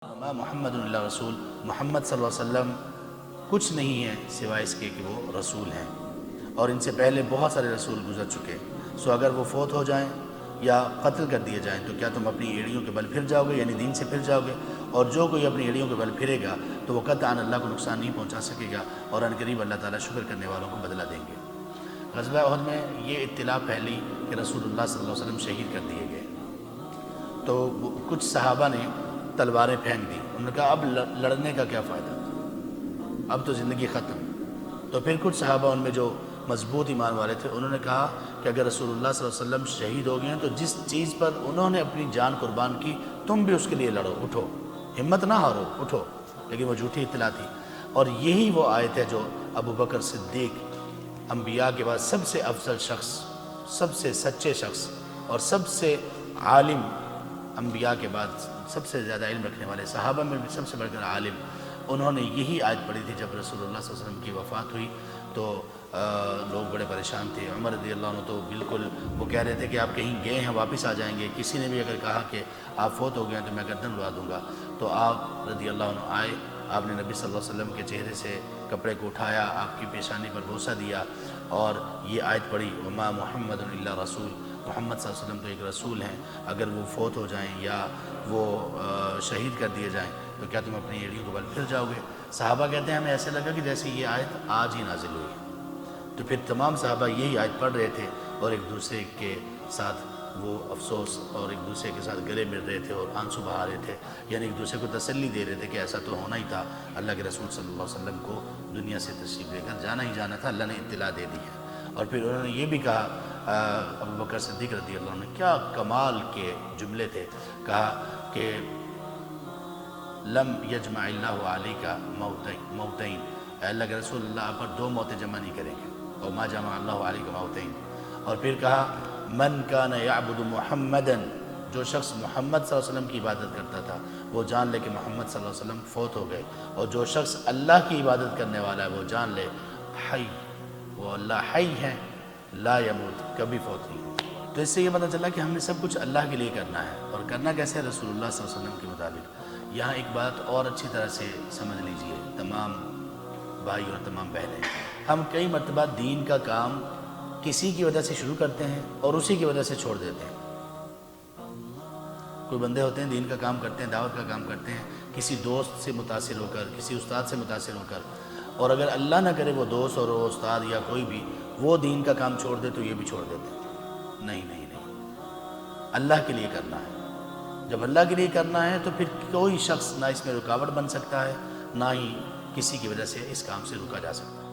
وما محمد اللہ رسول، محمد صلی اللہ علیہ وسلم کچھ نہیں ہے سوائے اس کے کہ وہ رسول ہیں، اور ان سے پہلے بہت سارے رسول گزر چکے. سو اگر وہ فوت ہو جائیں یا قتل کر دیے جائیں تو کیا تم اپنی ایڑیوں کے بل پھر جاؤ گے، یعنی دین سے پھر جاؤ گے؟ اور جو کوئی اپنی ایڑیوں کے بل پھرے گا تو وہ قطعاً اللہ کو نقصان نہیں پہنچا سکے گا، اور عنقریب اللہ تعالیٰ شکر کرنے والوں کو بدلہ دیں گے. غزوہ احد میں یہ اطلاع پھیلی کہ رسول اللہ صلی اللہ علیہ وسلم شہید کر دیے گئے، تو کچھ صحابہ نے تلواریں پھینک دی. انہوں نے کہا اب لڑنے کا کیا فائدہ، اب تو زندگی ختم. تو پھر کچھ صحابہ ان میں جو مضبوط ایمان والے تھے انہوں نے کہا کہ اگر رسول اللہ صلی اللہ علیہ وسلم شہید ہو گئے ہیں تو جس چیز پر انہوں نے اپنی جان قربان کی تم بھی اس کے لیے لڑو، اٹھو، ہمت نہ ہارو، اٹھو. لیکن وہ جھوٹی اطلاع تھی، اور یہی وہ آیت ہے جو ابو بکر صدیق انبیاء کے بعد سب سے افضل شخص، سب سے سچے شخص اور سب سے عالم، انبیاء کے بعد سب سے زیادہ علم رکھنے والے، صحابہ میں بھی سب سے بڑھ کر عالم، انہوں نے یہی آیت پڑھی تھی جب رسول اللہ صلی اللہ علیہ وسلم کی وفات ہوئی. تو لوگ بڑے پریشان تھے. عمر رضی اللہ عنہ تو بالکل وہ کہہ رہے تھے کہ آپ کہیں گئے ہیں واپس آ جائیں گے، کسی نے بھی اگر کہا کہ آپ فوت ہو گئے ہیں تو میں گردن اڑا دوں گا. تو آپ رضی اللہ عنہ آئے، آپ نے نبی صلی اللہ علیہ وسلم کے چہرے سے کپڑے کو اٹھایا، آپ کی پیشانی پر بوسہ دیا اور یہ آیت پڑھی وما محمد الا رسول، محمد صلی اللہ علیہ وسلم تو ایک رسول ہیں، اگر وہ فوت ہو جائیں یا وہ شہید کر دیے جائیں تو کیا تم اپنی ایڑیوں کو بل پھر جاؤ گے؟ صحابہ کہتے ہیں ہمیں ایسے لگا کہ جیسے یہ آیت آج ہی نازل ہوئی. تو پھر تمام صحابہ یہی آیت پڑھ رہے تھے اور ایک دوسرے کے ساتھ وہ افسوس اور ایک دوسرے کے ساتھ گلے مل رہے تھے اور آنسو بہا رہے تھے، یعنی ایک دوسرے کو تسلی دے رہے تھے کہ ایسا تو ہونا ہی تھا، اللہ کے رسول صلی اللہ علیہ وسلم کو دنیا سے تشریف لے کر جانا ہی جانا تھا، اللہ نے اطلاع دے دی ہے. اور پھر انہوں نے یہ بھی کہا، ابو بکر صدیق رضی اللہ عنہ، کیا کمال کے جملے تھے، کہا کہ لم یجمع اللہ علیک موتین، اے اللہ کے رسول، اللہ آپ پر دو موتیں جمع نہیں کریں گے، اور ما جمع اللہ علیک موتین. اور پھر کہا من کان یعبد محمدا، جو شخص محمد صلی اللہ علیہ وسلم کی عبادت کرتا تھا وہ جان لے کہ محمد صلی اللہ علیہ وسلم فوت ہو گئے، اور جو شخص اللہ کی عبادت کرنے والا ہے وہ جان لے حی، وہ اللہ حی ہے، لا یموت، کبھی فوت نہیں. تو اس سے یہ پتہ چلا کہ ہم نے سب کچھ اللہ کے لیے کرنا ہے، اور کرنا کیسے؟ رسول اللہ صلی اللہ علیہ وسلم کے مطابق. یہاں ایک بات اور اچھی طرح سے سمجھ لیجئے تمام بھائی اور تمام بہنیں، ہم کئی مرتبہ دین کا کام کسی کی وجہ سے شروع کرتے ہیں اور اسی کی وجہ سے چھوڑ دیتے ہیں. کوئی بندے ہوتے ہیں دین کا کام کرتے ہیں، دعوت کا کام کرتے ہیں، کسی دوست سے متاثر ہو کر، کسی استاد سے متاثر ہو کر، اور اگر اللہ نہ کرے وہ دوست اور وہ استاد یا کوئی بھی وہ دین کا کام چھوڑ دے تو یہ بھی چھوڑ دیتے ہیں. نہیں نہیں نہیں، اللہ کے لیے کرنا ہے. جب اللہ کے لیے کرنا ہے تو پھر کوئی شخص نہ اس میں رکاوٹ بن سکتا ہے، نہ ہی کسی کی وجہ سے اس کام سے روکا جا سکتا ہے.